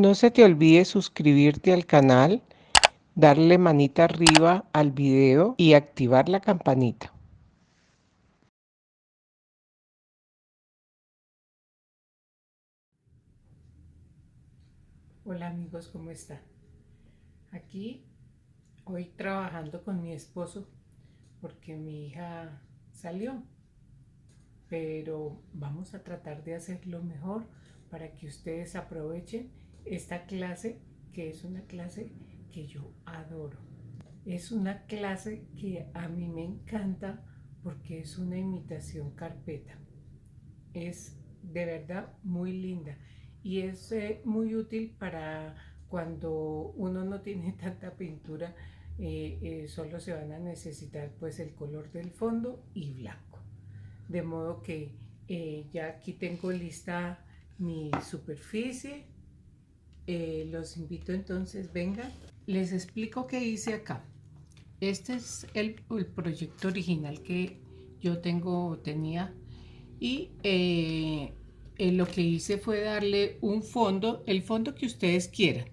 No se te olvide suscribirte al canal, darle manita arriba al video y activar la campanita. Hola amigos, ¿cómo están? Aquí hoy trabajando con mi esposo porque mi hija salió, pero vamos a tratar de hacerlo mejor para que ustedes aprovechen esta clase, que es una clase que yo adoro. Es una clase que a mí me encanta porque es una imitación carpeta. Es de verdad muy linda y es muy útil para cuando uno no tiene tanta pintura. Solo se van a necesitar pues el color del fondo y blanco, de modo que ya aquí tengo lista mi superficie. Los invito entonces, vengan, les explico qué hice acá. Este es el proyecto original que yo tenía, y lo que hice fue darle un fondo, el fondo que ustedes quieran.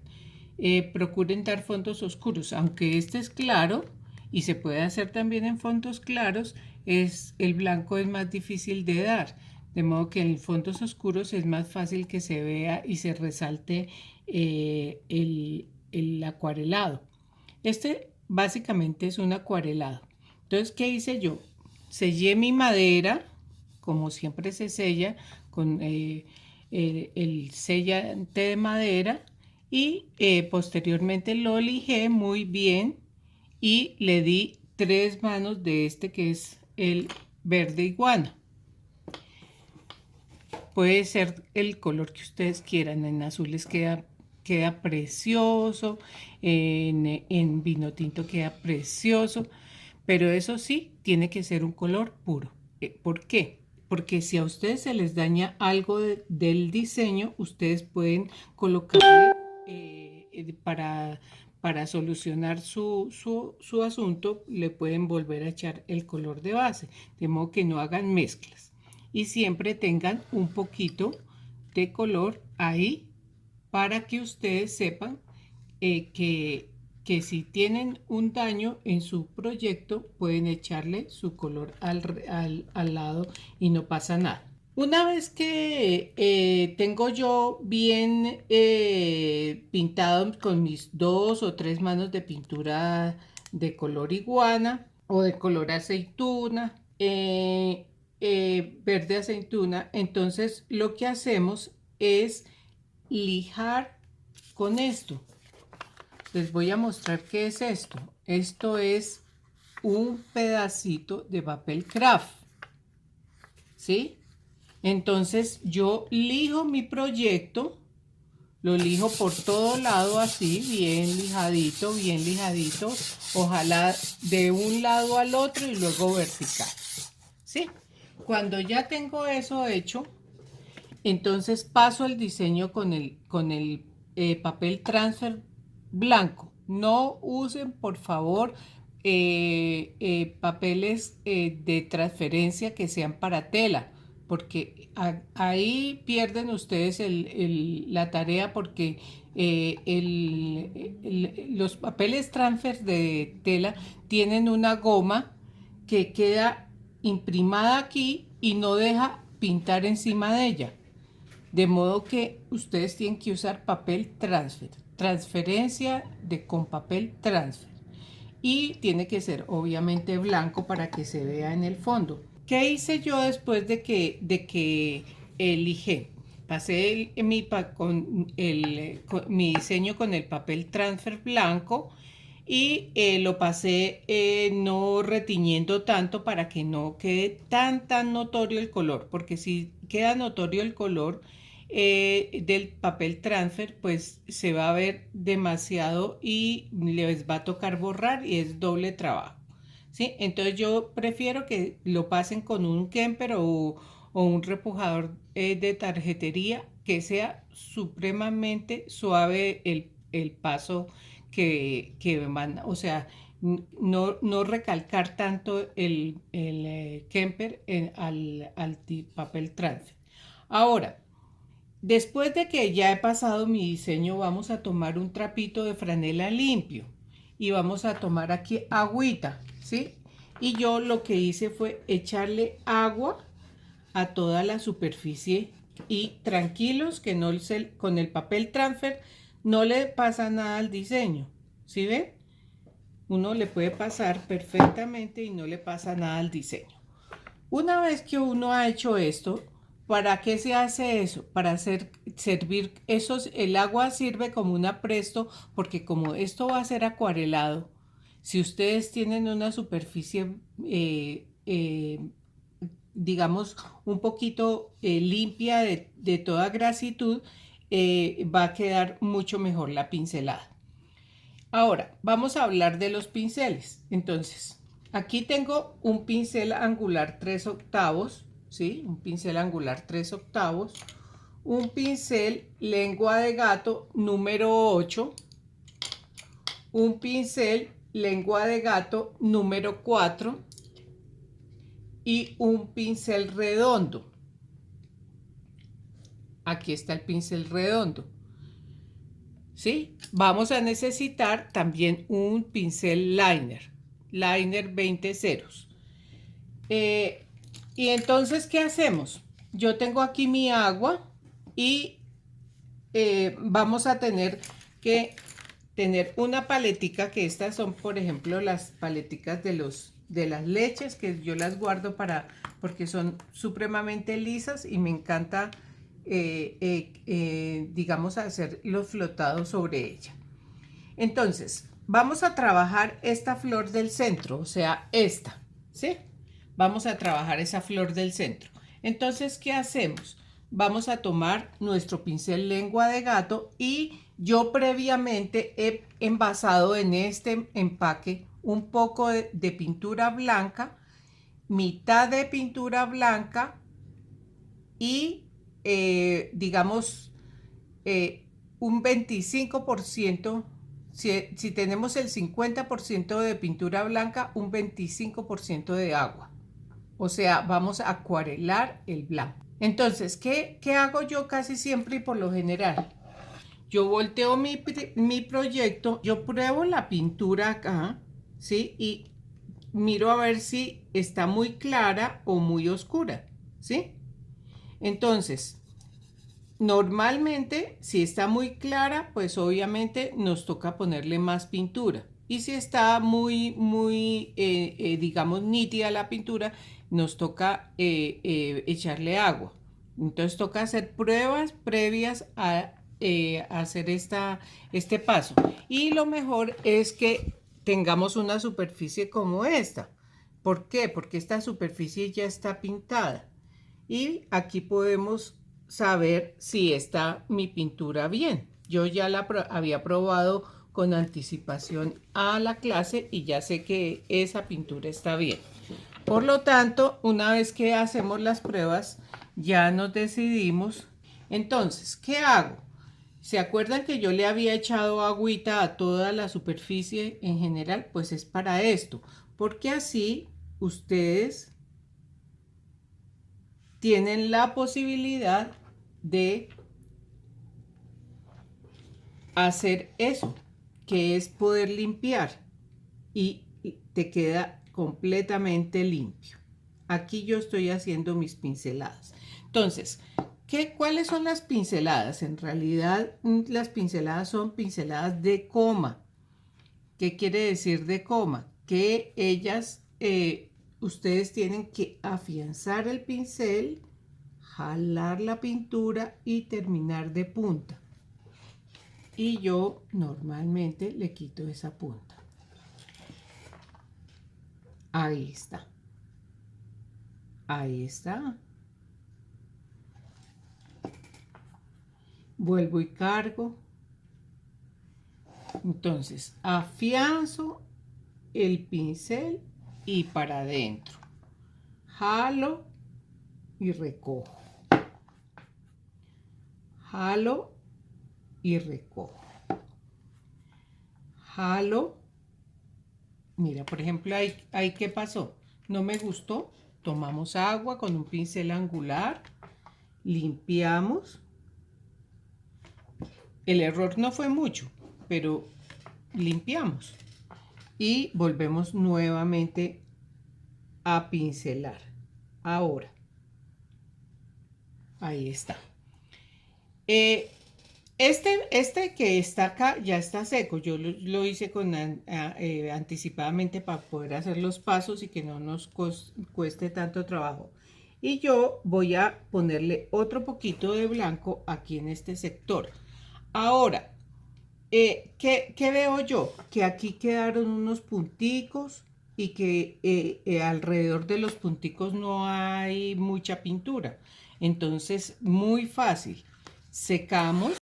Procuren dar fondos oscuros, aunque este es claro y se puede hacer también en fondos claros. El blanco es más difícil de dar, de modo que en fondos oscuros es más fácil que se vea y se resalte el acuarelado. Este básicamente es un acuarelado. Entonces, ¿qué hice yo? Sellé mi madera, como siempre se sella, con el sellante de madera, y posteriormente lo lijé muy bien y le di 3 manos de este que es el verde iguana. Puede ser el color que ustedes quieran. En azules queda precioso, en vino tinto queda precioso, pero eso sí, tiene que ser un color puro. ¿Por qué? Porque si a ustedes se les daña algo del diseño, ustedes pueden colocarle para solucionar su asunto, le pueden volver a echar el color de base, de modo que no hagan mezclas y siempre tengan un poquito de color ahí para que ustedes sepan que si tienen un daño en su proyecto pueden echarle su color al lado y no pasa nada. Una vez que tengo yo bien pintado con mis 2 o 3 manos de pintura de color iguana o de color aceituna, verde aceituna, entonces lo que hacemos es lijar con esto. Les voy a mostrar qué es esto. Esto es un pedacito de papel craft, ¿sí? Entonces yo lijo mi proyecto, lo lijo por todo lado así, bien lijadito, ojalá de un lado al otro y luego vertical, ¿sí? Cuando ya tengo eso hecho, entonces paso el diseño con el papel transfer blanco. No usen, por favor, papeles de transferencia que sean para tela, porque ahí pierden ustedes la tarea, porque los papeles transfer de tela tienen una goma que queda imprimada aquí y no deja pintar encima de ella. De modo que ustedes tienen que usar papel transfer, transferencia con papel transfer. Y tiene que ser obviamente blanco para que se vea en el fondo. ¿Qué hice yo después de que elige? Pasé mi diseño con el papel transfer blanco y lo pasé no retiñendo tanto para que no quede tan notorio el color, porque si queda notorio el color del papel transfer, pues se va a ver demasiado y les va a tocar borrar y es doble trabajo, ¿sí? Entonces yo prefiero que lo pasen con un Kemper o un repujador de tarjetería, que sea supremamente suave el paso que van, o sea, no recalcar tanto el Kemper al papel transfer. Ahora, Después de que ya he pasado mi diseño, vamos a tomar un trapito de franela limpio y vamos a tomar aquí agüita, ¿sí? Y yo lo que hice fue echarle agua a toda la superficie y tranquilos que no con el papel transfer no le pasa nada al diseño, ¿sí ven? Uno le puede pasar perfectamente y no le pasa nada al diseño. Una vez que uno ha hecho esto, ¿para qué se hace eso? Para servir esos, el agua sirve como un apresto, porque como esto va a ser acuarelado, si ustedes tienen una superficie, digamos, un poquito limpia de toda grasitud, va a quedar mucho mejor la pincelada. Ahora, vamos a hablar de los pinceles. Entonces, aquí tengo un pincel angular 3/8, ¿sí? Un pincel angular 3/8, un pincel lengua de gato número 8, un pincel lengua de gato número 4 y un pincel redondo. Aquí está el pincel redondo. ¿Sí? Vamos a necesitar también un pincel liner 20 ceros. Y entonces, ¿qué hacemos? Yo tengo aquí mi agua y vamos a tener que tener una paletica, que estas son, por ejemplo, las paleticas de las leches, que yo las guardo porque son supremamente lisas y me encanta digamos, hacer los flotados sobre ella. Entonces, vamos a trabajar esta flor del centro, o sea, esta, ¿sí? Vamos a trabajar esa flor del centro. Entonces, ¿qué hacemos? Vamos a tomar nuestro pincel lengua de gato y yo previamente he envasado en este empaque un poco de pintura blanca, mitad de pintura blanca y digamos, un 25%, si tenemos el 50% de pintura blanca, un 25% de agua. O sea, vamos a acuarelar el blanco. Entonces, ¿qué hago yo casi siempre y por lo general? Yo volteo mi proyecto, yo pruebo la pintura acá, ¿sí? Y miro a ver si está muy clara o muy oscura, ¿sí? Entonces, normalmente, si está muy clara, pues obviamente nos toca ponerle más pintura. Y si está muy, digamos, nítida la pintura, nos toca echarle agua. Entonces toca hacer pruebas previas a hacer este paso. Y lo mejor es que tengamos una superficie como esta. ¿Por qué? Porque esta superficie ya está pintada. Y aquí podemos saber si está mi pintura bien. Yo ya la había probado con anticipación a la clase y ya sé que esa pintura está bien. Por lo tanto, una vez que hacemos las pruebas, ya nos decidimos. Entonces, ¿qué hago? ¿Se acuerdan que yo le había echado agüita a toda la superficie en general? Pues es para esto, porque así ustedes tienen la posibilidad de hacer eso, que es poder limpiar y te queda completamente limpio. Aquí yo estoy haciendo mis pinceladas. Entonces, ¿cuáles son las pinceladas? En realidad, las pinceladas son pinceladas de coma. ¿Qué quiere decir de coma? Que ellas, ustedes tienen que afianzar el pincel, jalar la pintura y terminar de punta. Y yo normalmente le quito esa punta. Ahí está. Ahí está. Vuelvo y cargo. Entonces, afianzo el pincel y para adentro. Jalo y recojo. Jalo y recojo. Jalo. Mira, por ejemplo, ahí ¿qué pasó? No me gustó. Tomamos agua con un pincel angular. Limpiamos. El error no fue mucho, pero limpiamos y volvemos nuevamente a pincelar. Ahora, ahí está. Este que está acá ya está seco. Yo lo hice con anticipadamente para poder hacer los pasos y que no nos cueste tanto trabajo. Y yo voy a ponerle otro poquito de blanco aquí en este sector. Ahora, ¿qué veo yo? Que aquí quedaron unos punticos y que alrededor de los punticos no hay mucha pintura. Entonces, muy fácil. Secamos.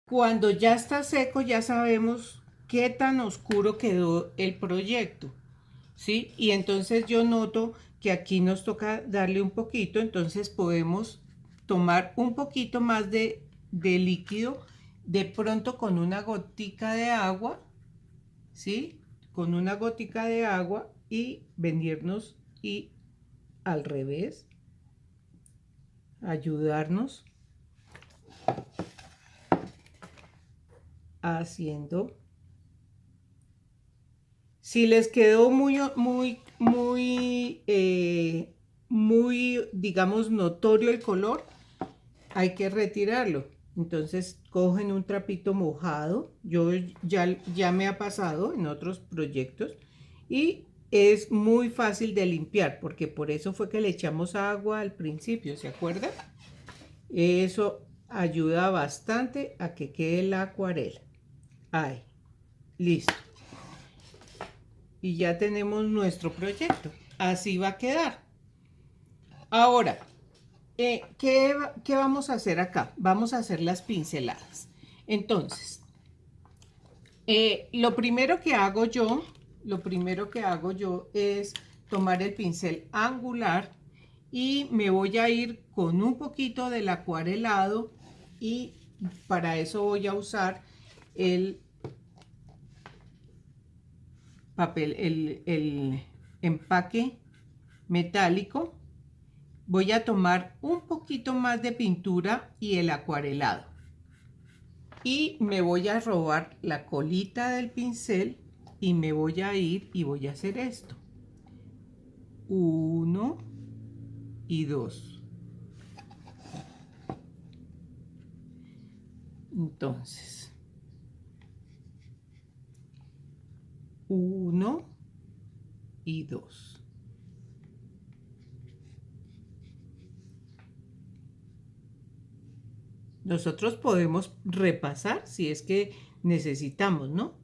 Cuando ya está seco, ya sabemos qué tan oscuro quedó el proyecto, ¿sí? Y entonces yo noto que aquí nos toca darle un poquito, entonces podemos tomar un poquito más de líquido, de pronto con una gotica de agua, ¿sí? Con una gotica de agua y venirnos y al revés, ayudarnos haciendo. Si les quedó muy, digamos, notorio el color, hay que retirarlo. Entonces cogen un trapito mojado, ya me ha pasado en otros proyectos, y es muy fácil de limpiar, porque por eso fue que le echamos agua al principio, ¿se acuerdan? Eso ayuda bastante a que quede la acuarela. Ahí, listo. Y ya tenemos nuestro proyecto. Así va a quedar. Ahora, ¿qué vamos a hacer acá? Vamos a hacer las pinceladas. Entonces, lo primero que hago yo es tomar el pincel angular y me voy a ir con un poquito del acuarelado y para eso voy a usar el papel, el empaque metálico. Voy a tomar un poquito más de pintura y el acuarelado. Y me voy a robar la colita del pincel y me voy a ir y voy a hacer esto. 1 y 2. Entonces, 1 y 2. Nosotros podemos repasar si es que necesitamos, ¿no?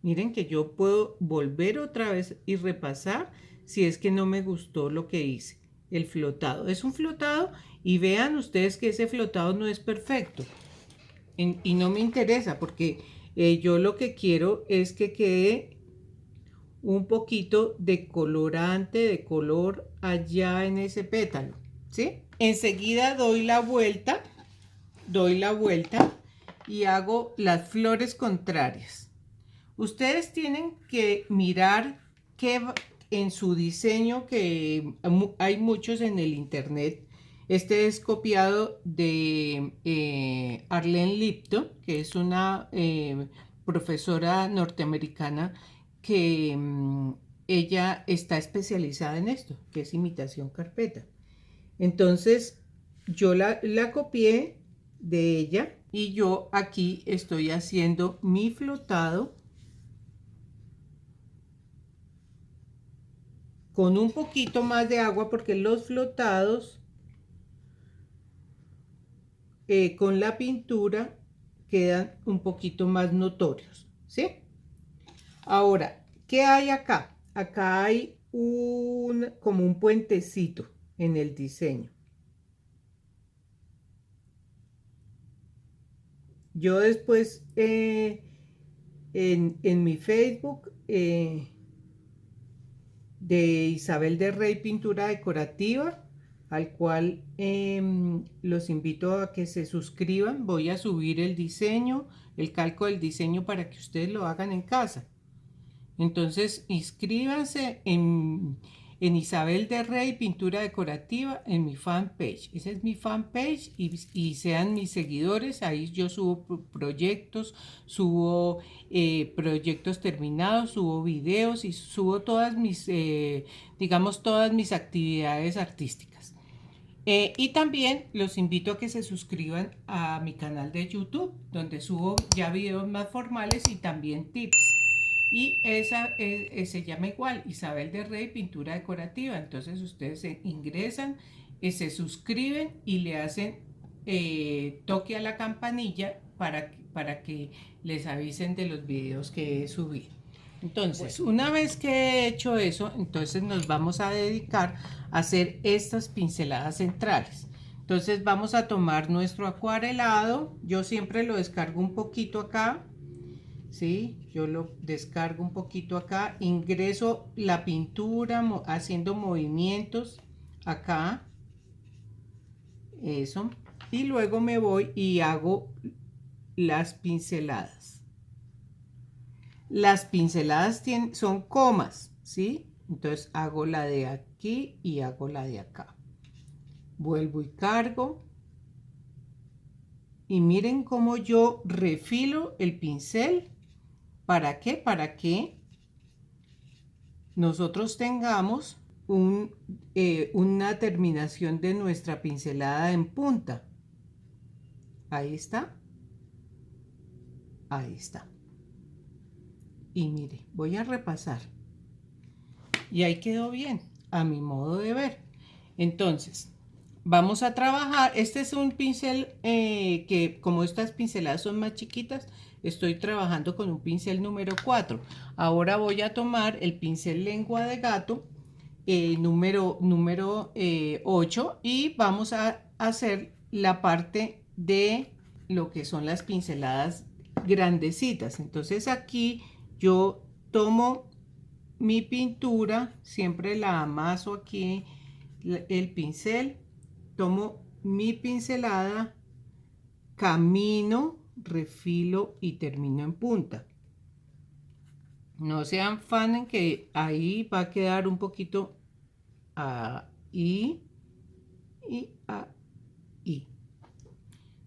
Miren que yo puedo volver otra vez y repasar si es que no me gustó lo que hice. El flotado. Es un flotado y vean ustedes que ese flotado no es perfecto. Y no me interesa porque yo lo que quiero es que quede un poquito de colorante, de color allá en ese pétalo, ¿sí? Enseguida doy la vuelta y hago las flores contrarias. Ustedes tienen que mirar que en su diseño, que hay muchos en el internet. Este es copiado de Arlene Lipton, que es una profesora norteamericana que ella está especializada en esto, que es imitación carpeta. Entonces, yo la copié de ella y yo aquí estoy haciendo mi flotado con un poquito más de agua porque los flotados con la pintura quedan un poquito más notorios, ¿sí? Ahora, ¿qué hay acá? Acá hay como un puentecito en el diseño. Yo después en mi Facebook de Isabel de Rey Pintura Decorativa, al cual los invito a que se suscriban. Voy a subir el diseño, el calco del diseño para que ustedes lo hagan en casa. Entonces, inscríbanse en Isabel de Rey Pintura Decorativa en mi fanpage. Esa es mi fanpage y sean mis seguidores. Ahí yo subo proyectos, subo proyectos terminados, subo videos y subo todas mis, digamos, todas mis actividades artísticas. Y también los invito a que se suscriban a mi canal de YouTube, donde subo ya videos más formales y también tips. Y esa se llama igual, Isabel de Rey Pintura Decorativa. Entonces ustedes ingresan, se suscriben y le hacen toque a la campanilla para que les avisen de los videos que he subido. Entonces, una vez que he hecho eso, entonces nos vamos a dedicar a hacer estas pinceladas centrales. Entonces vamos a tomar nuestro acuarelado. Yo siempre lo descargo un poquito acá. ¿Sí? Yo lo descargo un poquito acá. Ingreso la pintura haciendo movimientos acá. Eso. Y luego me voy y hago las pinceladas. Las pinceladas son comas, ¿sí? Entonces hago la de aquí y hago la de acá. Vuelvo y cargo. Y miren cómo yo refilo el pincel. ¿Para qué? Para que nosotros tengamos una terminación de nuestra pincelada en punta. Ahí está. Ahí está. Y mire, voy a repasar. Y ahí quedó bien, a mi modo de ver. Entonces, vamos a trabajar. Este es un pincel que, como estas pinceladas son más chiquitas, estoy trabajando con un pincel número 4. Ahora voy a tomar el pincel lengua de gato, número 8, y vamos a hacer la parte de lo que son las pinceladas grandecitas. Entonces aquí yo tomo mi pintura, siempre la amaso aquí el pincel, tomo mi pincelada, camino, refilo y termino en punta. No se afanen que ahí va a quedar un poquito ahí y ahí.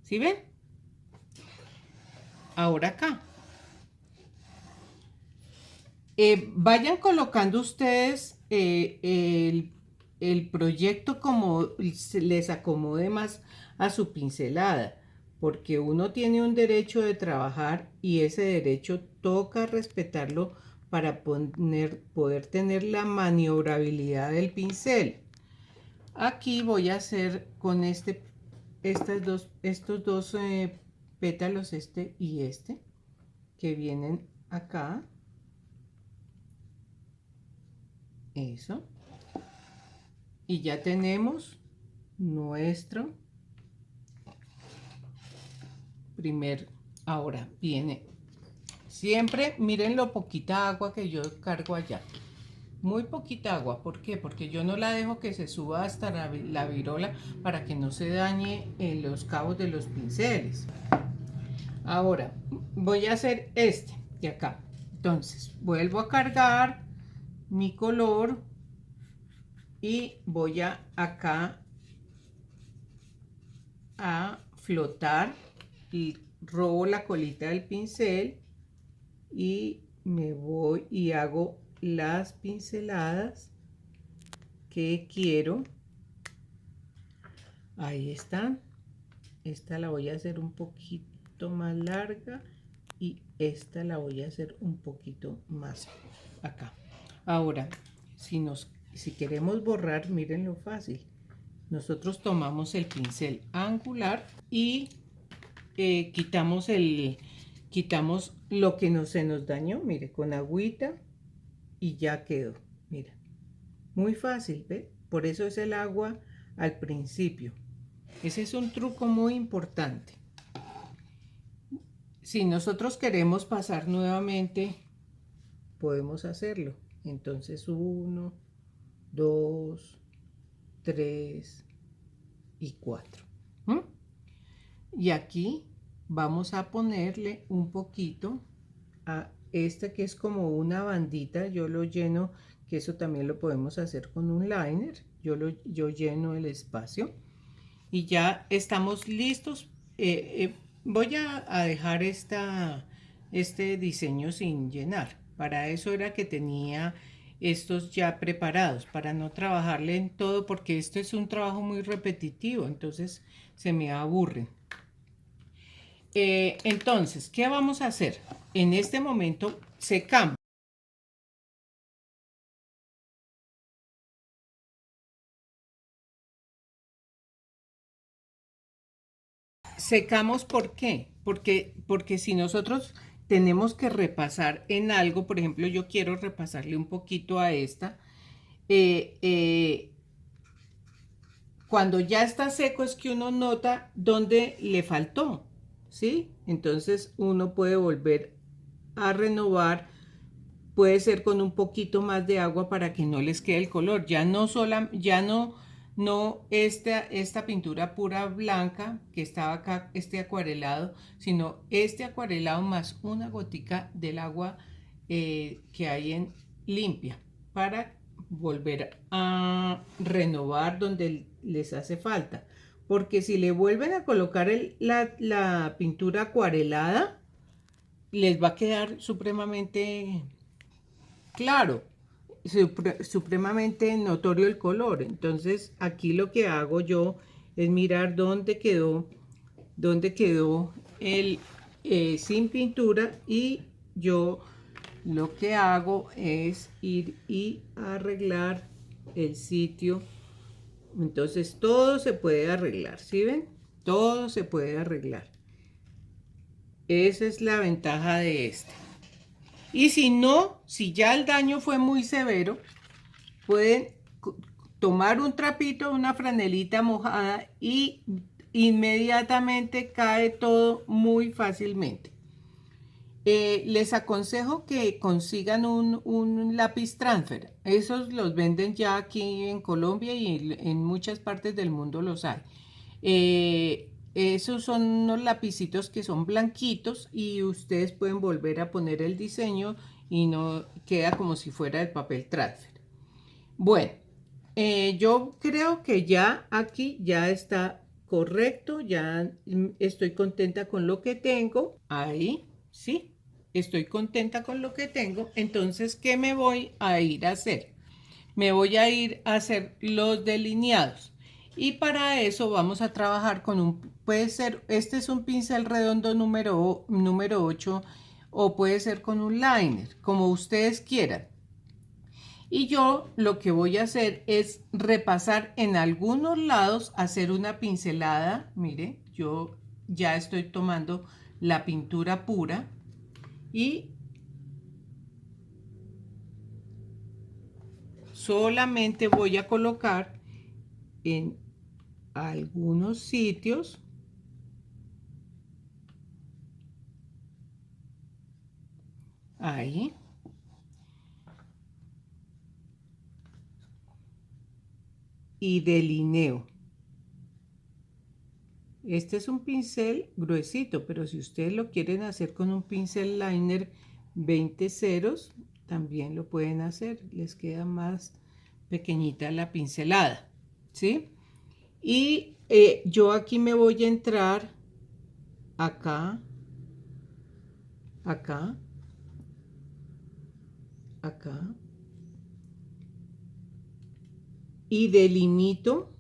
¿Sí ven? Ahora acá. Vayan colocando ustedes el proyecto como les acomode más a su pincelada, porque uno tiene un derecho de trabajar y ese derecho toca respetarlo para poder tener la maniobrabilidad del pincel. Aquí voy a hacer con estos dos pétalos, este y este, que vienen acá. Eso. Y ya tenemos nuestro primer. Ahora viene. Siempre miren lo poquita agua que yo cargo allá. Muy poquita agua. ¿Por qué? Porque yo no la dejo que se suba hasta la virola para que no se dañe los cabos de los pinceles. Ahora voy a hacer este de acá. Entonces vuelvo a cargar mi color y voy acá a flotar y robo la colita del pincel y me voy y hago las pinceladas que quiero. Ahí están. Esta la voy a hacer un poquito más larga y esta la voy a hacer un poquito más acá. Ahora, si queremos borrar, miren lo fácil. Nosotros tomamos el pincel angular y quitamos lo que se nos dañó, mire, con agüita y ya quedó. Mira, muy fácil, ¿ve? Por eso es el agua al principio. Ese es un truco muy importante. Si nosotros queremos pasar nuevamente, podemos hacerlo. Entonces 1, 2, 3 y 4. Y aquí vamos a ponerle un poquito a este que es como una bandita. Yo lo lleno que eso también lo podemos hacer con un liner. Yo lleno el espacio y ya estamos listos. Voy a dejar este diseño sin llenar. Para eso era que tenía estos ya preparados, para no trabajarle en todo, porque esto es un trabajo muy repetitivo, entonces se me aburren. Entonces, ¿qué vamos a hacer? En este momento secamos. Secamos, ¿por qué? Porque si nosotros tenemos que repasar en algo, por ejemplo, yo quiero repasarle un poquito a esta, eh, eh, cuando ya está seco es que uno nota dónde le faltó, ¿sí? Entonces uno puede volver a renovar, puede ser con un poquito más de agua para que no les quede el color, ya no esta pintura pura blanca que estaba acá, este acuarelado, sino este acuarelado más una gotica del agua que hay en limpia para volver a renovar donde les hace falta. Porque si le vuelven a colocar la pintura acuarelada, les va a quedar supremamente claro, supremamente notorio el color. Entonces aquí lo que hago yo es mirar dónde quedó el sin pintura, y yo lo que hago es ir y arreglar el sitio. Entonces todo se puede arreglar, ¿sí ven? Todo se puede arreglar. Esa es la ventaja de este. Y si no, si ya el daño fue muy severo, pueden tomar un trapito, una franelita mojada, y inmediatamente cae todo muy fácilmente. Les aconsejo que consigan un lápiz transfer. Esos los venden ya aquí en Colombia y en muchas partes del mundo los hay. Esos son unos lapicitos que son blanquitos y ustedes pueden volver a poner el diseño y no queda como si fuera el papel transfer. Bueno, yo creo que ya aquí ya está correcto, ya estoy contenta con lo que tengo. Ahí, sí, estoy contenta con lo que tengo. Entonces, ¿qué me voy a ir a hacer? Me voy a ir a hacer los delineados. Y para eso vamos a trabajar con puede ser, este es un pincel redondo número 8, o puede ser con un liner, como ustedes quieran. Y yo lo que voy a hacer es repasar en algunos lados, hacer una pincelada. Mire, yo ya estoy tomando la pintura pura y solamente voy a colocar en algunos sitios ahí, y delineo. Este es un pincel gruesito, pero si ustedes lo quieren hacer con un pincel liner 20 ceros, también lo pueden hacer. Les queda más pequeñita la pincelada, ¿sí? Y yo aquí me voy a entrar acá, acá, acá, y delimito.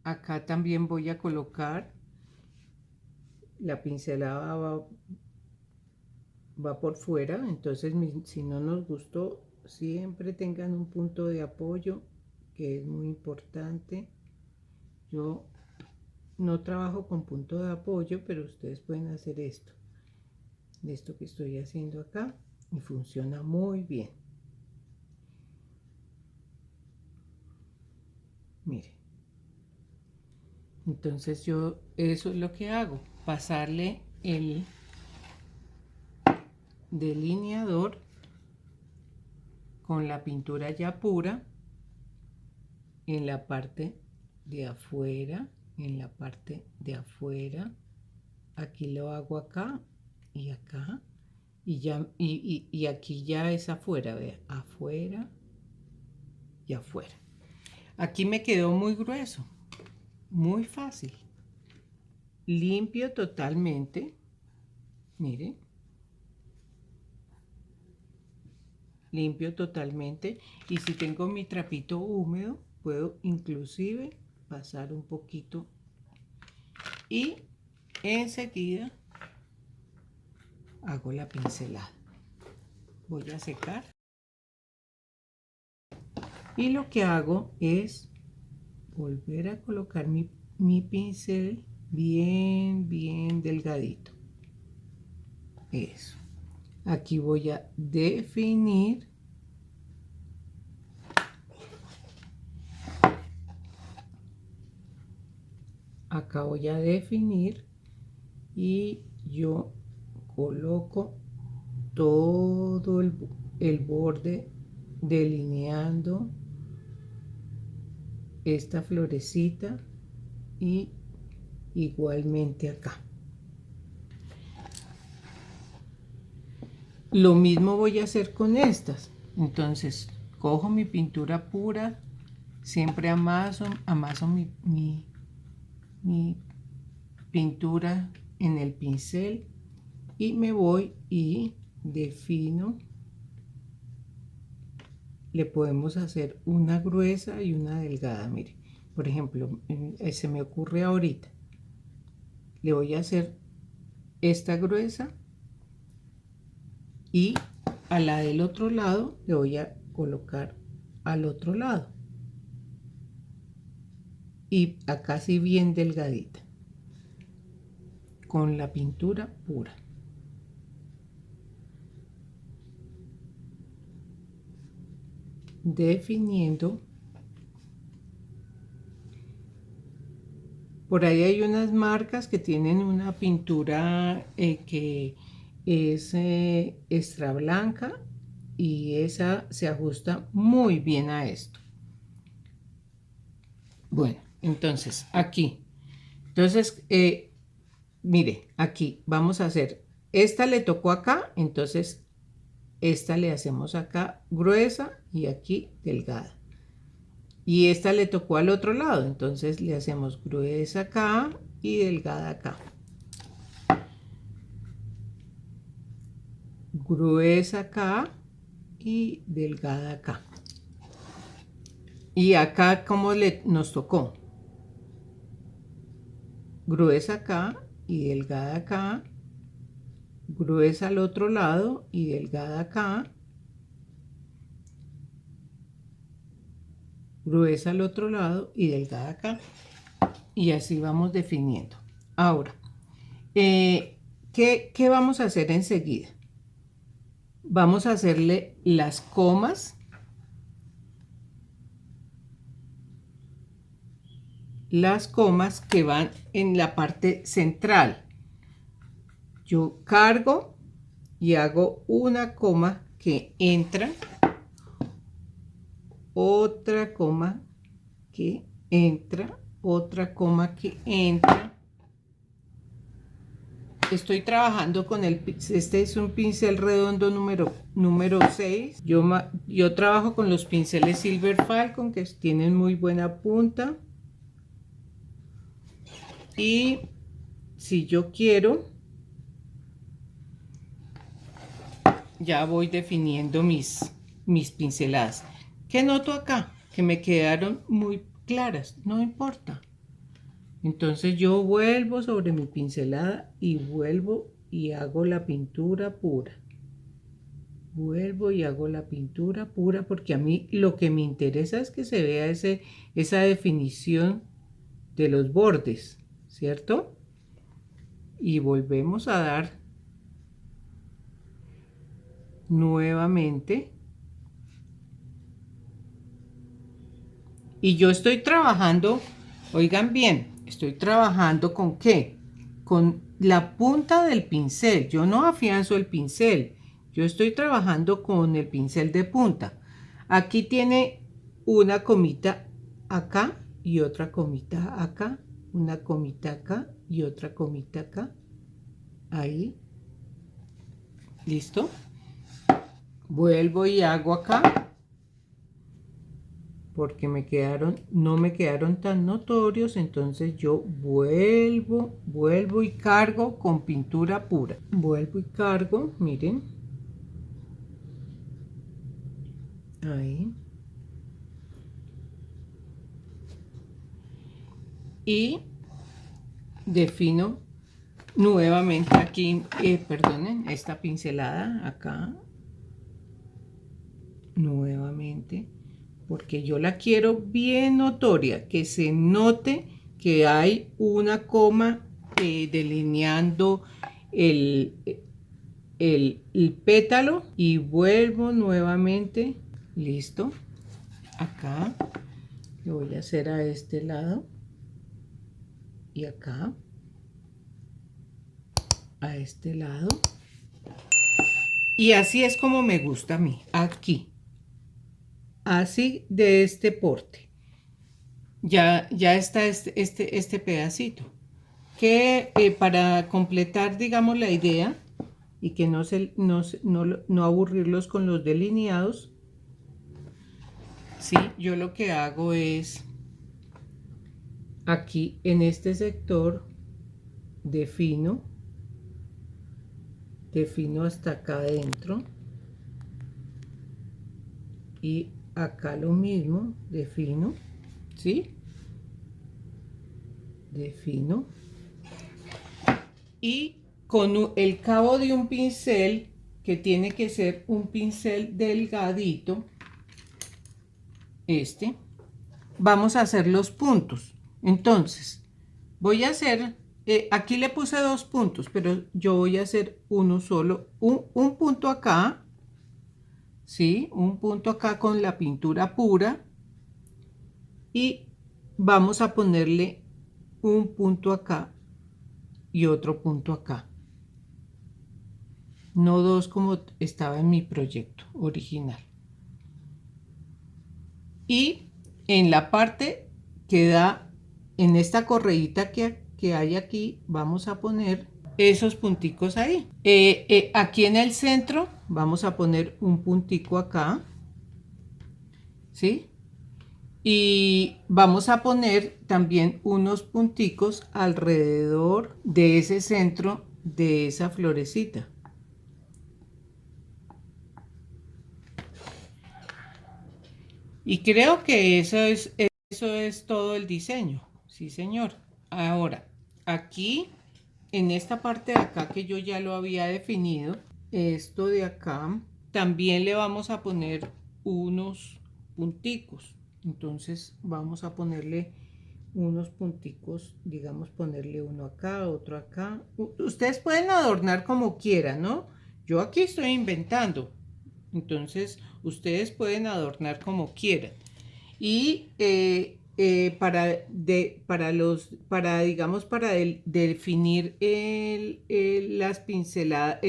Acá también voy a colocar la pincelada, va por fuera. Entonces, si no nos gustó, siempre tengan un punto de apoyo, que es muy importante. Yo no trabajo con punto de apoyo, pero ustedes pueden hacer esto que estoy haciendo acá, y funciona muy bien. Mire, entonces yo eso es lo que hago, pasarle el delineador con la pintura ya pura en la parte de afuera en la parte de afuera. Aquí lo hago acá y acá. Y ya, y aquí ya es afuera, vea, afuera y afuera. Aquí me quedó muy grueso, muy fácil. Limpio totalmente, miren. Limpio totalmente, y si tengo mi trapito húmedo puedo inclusive pasar un poquito y enseguida hago la pincelada. Voy a secar y lo que hago es volver a colocar mi pincel bien delgadito. Eso. Aquí voy a definir. Acá voy a definir y yo coloco todo el borde delineando esta florecita y igualmente acá. Lo mismo voy a hacer con estas. Entonces cojo mi pintura pura, siempre amaso mi pintura en el pincel y me voy y defino. Le podemos hacer una gruesa y una delgada. Mire, por ejemplo, se me ocurre ahorita, le voy a hacer esta gruesa y a la del otro lado le voy a colocar al otro lado y acá sí bien delgadita con la pintura pura. Definiendo. Por ahí hay unas marcas que tienen una pintura que es extra blanca y esa se ajusta muy bien a esto. Bueno, entonces aquí. Entonces, mire, aquí vamos a hacer, esta le tocó acá, entonces esta le hacemos acá gruesa y aquí delgada. Y esta le tocó al otro lado, entonces le hacemos gruesa acá y delgada acá. Gruesa acá y delgada acá. Y acá como nos tocó. Gruesa acá y delgada acá. Gruesa al otro lado y delgada acá. Gruesa al otro lado y delgada acá. Y así vamos definiendo. Ahora, ¿qué vamos a hacer enseguida? Vamos a hacerle las comas. Las comas que van en la parte central. Yo cargo y hago una coma que entra, otra coma que entra, otra coma que entra. Estoy trabajando con este es un pincel redondo número 6. Yo trabajo con los pinceles Silver Falcon que tienen muy buena punta. Y si yo quiero, ya voy definiendo mis pinceladas. ¿Qué noto acá? Que me quedaron muy claras, no importa. Entonces yo vuelvo sobre mi pincelada y vuelvo y hago la pintura pura. Vuelvo y hago la pintura pura porque a mí lo que me interesa es que se vea esa definición de los bordes, ¿cierto? Y volvemos a dar nuevamente. Y yo estoy trabajando, oigan bien, estoy trabajando ¿con qué? Con la punta del pincel. Yo no afianzo el pincel. Yo estoy trabajando con el pincel de punta. Aquí tiene una comita acá y otra comita acá una comita acá y otra comita acá, ahí, listo. Vuelvo y hago acá, porque no me quedaron tan notorios, entonces yo vuelvo y cargo con pintura pura. Vuelvo y cargo, miren, ahí. Y defino nuevamente aquí, perdonen, esta pincelada acá, nuevamente, porque yo la quiero bien notoria, que se note que hay una coma delineando el, el pétalo, y vuelvo nuevamente, listo, acá, lo voy a hacer a este lado y acá, a este lado, y así es como me gusta a mí, aquí, así de este porte. Ya está este pedacito, que para completar, digamos, la idea y que no aburrirlos con los delineados, ¿sí? Yo lo que hago es, aquí en este sector, defino hasta acá adentro, y acá lo mismo, defino, ¿sí? Defino, y con el cabo de un pincel, que tiene que ser un pincel delgadito, vamos a hacer los puntos. Entonces voy a hacer, aquí le puse 2 puntos, pero yo voy a hacer uno solo, un punto acá, ¿sí? Un punto acá con la pintura pura, y vamos a ponerle un punto acá y otro punto acá, no 2 como estaba en mi proyecto original. Y en la parte que da, en esta correíta que hay aquí, vamos a poner esos punticos ahí. Aquí en el centro vamos a poner un puntico acá, ¿sí? Y vamos a poner también unos punticos alrededor de ese centro de esa florecita. Y creo que eso es todo el diseño. Sí, señor. Ahora, aquí, en esta parte de acá que yo ya lo había definido, esto de acá, también le vamos a poner unos punticos. Entonces vamos a ponerle unos punticos, digamos, ponerle uno acá, otro acá. Ustedes pueden adornar como quieran, ¿no? Yo aquí estoy inventando. Entonces, ustedes pueden adornar como quieran. Y digamos, para definir las pinceladas,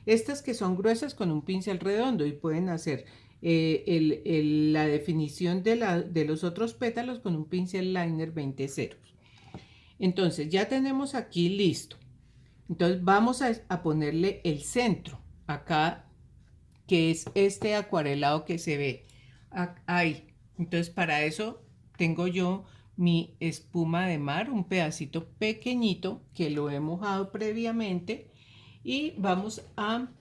estas que son gruesas con un pincel redondo, y pueden hacer la definición de los otros pétalos con un pincel liner 20 ceros. Entonces, ya tenemos aquí listo. Entonces, vamos a ponerle el centro acá, que es este acuarelado que se ve ahí. Entonces, para eso tengo yo mi espuma de mar, un pedacito pequeñito que lo he mojado previamente, y vamos a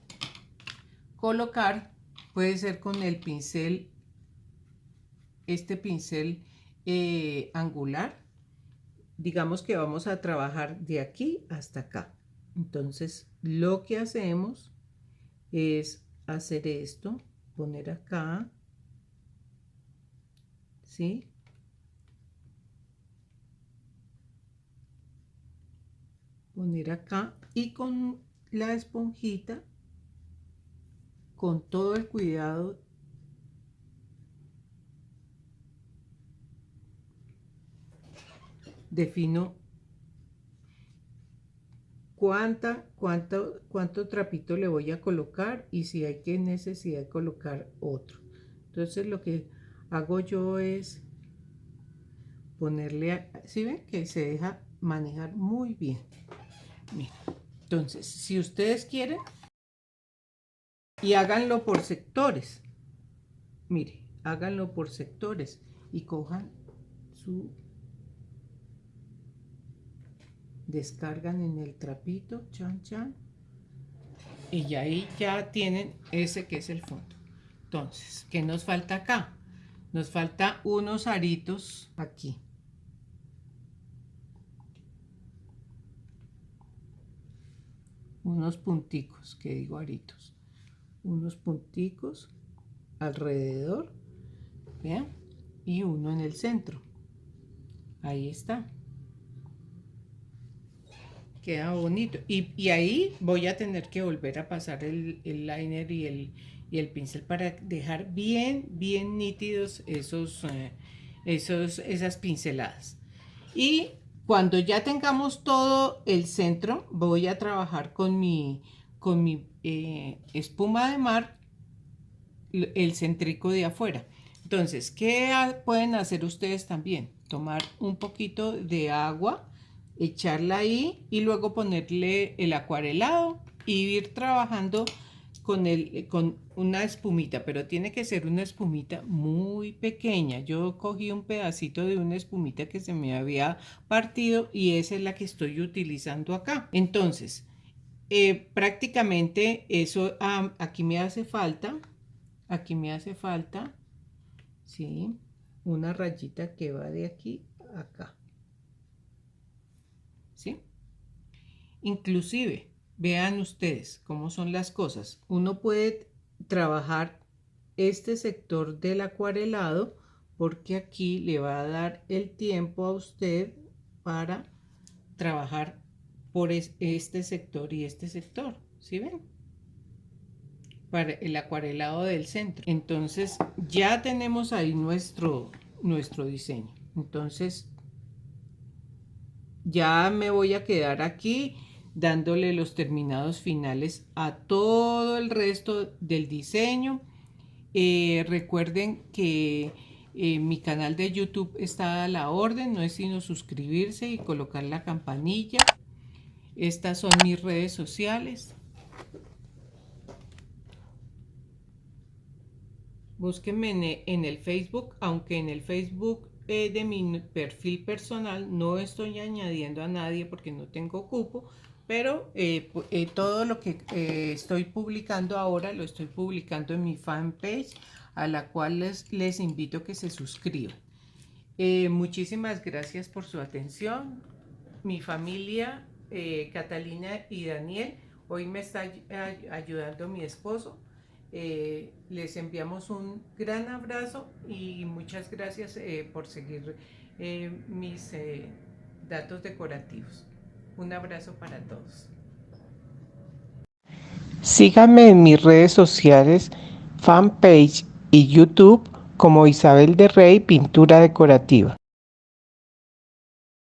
colocar, puede ser con el pincel, este pincel angular. Digamos que vamos a trabajar de aquí hasta acá. Entonces, lo que hacemos es hacer esto, poner acá, ¿sí? Poner acá, y con la esponjita, con todo el cuidado, defino cuánto trapito le voy a colocar, y si hay necesidad de colocar otro. Entonces lo que hago yo es ponerle, ¿sí ven? Que se deja manejar muy bien. Mira, entonces, si ustedes quieren, y háganlo por sectores, mire, háganlo por sectores y cojan su, descargan en el trapito, chan chan, y ahí ya tienen ese que es el fondo. Entonces, ¿qué nos falta acá? Nos falta unos aritos aquí. Unos punticos, que digo aritos. Unos punticos alrededor, ¿vean? Y uno en el centro. Ahí está. Queda bonito. Y ahí voy a tener que volver a pasar el liner y el pincel para dejar bien nítidos esas pinceladas. Y cuando ya tengamos todo el centro, voy a trabajar con mi espuma de mar, el centrico de afuera. Entonces, ¿qué pueden hacer ustedes también? Tomar un poquito de agua, echarla ahí y luego ponerle el acuarelado y ir trabajando con una espumita, pero tiene que ser una espumita muy pequeña. Yo cogí un pedacito de una espumita que se me había partido y esa es la que estoy utilizando acá. Entonces, prácticamente eso, aquí me hace falta, ¿sí? Una rayita que va de aquí a acá, ¿sí? Inclusive, vean ustedes cómo son las cosas. Uno puede trabajar este sector del acuarelado porque aquí le va a dar el tiempo a usted para trabajar por este sector y este sector, ¿sí ven? Para el acuarelado del centro. Entonces ya tenemos ahí nuestro diseño. Entonces ya me voy a quedar aquí dándole los terminados finales a todo el resto del diseño. Recuerden que mi canal de YouTube está a la orden, no es sino suscribirse y colocar la campanilla. Estas son mis redes sociales. Búsquenme en el Facebook, aunque en el Facebook de mi perfil personal no estoy añadiendo a nadie porque no tengo cupo, pero todo lo que estoy publicando ahora lo estoy publicando en mi fanpage, a la cual les invito a que se suscriban. Muchísimas gracias por su atención. Mi familia, Catalina y Daniel, hoy me está ayudando mi esposo. Les enviamos un gran abrazo y muchas gracias por seguir mis datos decorativos. Un abrazo para todos. Síganme en mis redes sociales, fanpage y YouTube como Isabel de Rey Pintura Decorativa.